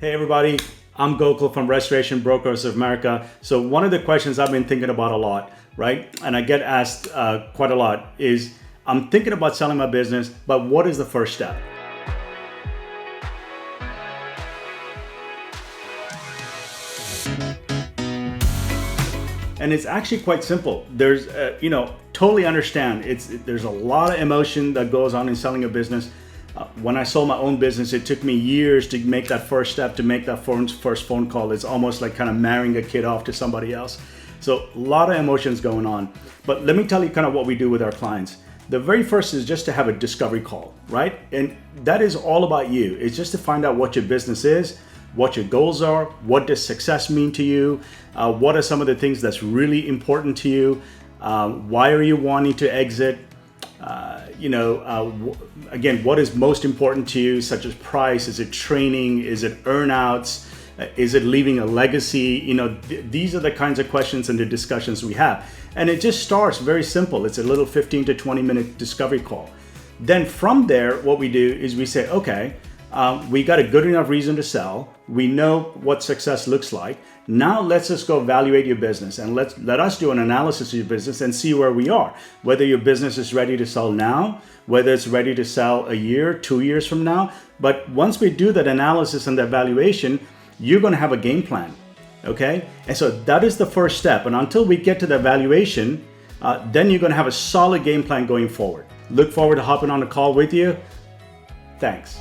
Hey everybody, I'm Gokul from Restoration Brokers of America. So one of the questions I've been thinking about a lot, right, and I get asked quite a lot is, I'm thinking about selling my business, but what is the first step? And it's actually quite simple. There's, totally understand. There's a lot of emotion that goes on in selling a business. When I sold my own business, it took me years to make that first step, to make that first phone call. It's almost like kind of marrying a kid off to somebody else. So a lot of emotions going on. But let me tell you kind of what we do with our clients. The very first is just to have a discovery call, right? And that is all about you. It's just to find out what your business is, what your goals are, what does success mean to you, what are some of the things that's really important to you, why are you wanting to exit, again, what is most important to you, such as price, is it training, is it earnouts, is it leaving a legacy? These are the kinds of questions and the discussions we have. And it just starts very simple. It's a little 15 to 20 minute discovery call. Then from there, what we do is we say, okay, we got a good enough reason to sell. We know what success looks like. Now let's just go evaluate your business and let us do an analysis of your business and see where we are. Whether your business is ready to sell now, whether it's ready to sell a year, 2 years from now. But once we do that analysis and the evaluation, you're going to have a game plan. Okay? And so that is the first step. And until we get to the evaluation, then you're going to have a solid game plan going forward. Look forward to hopping on a call with you. Thanks.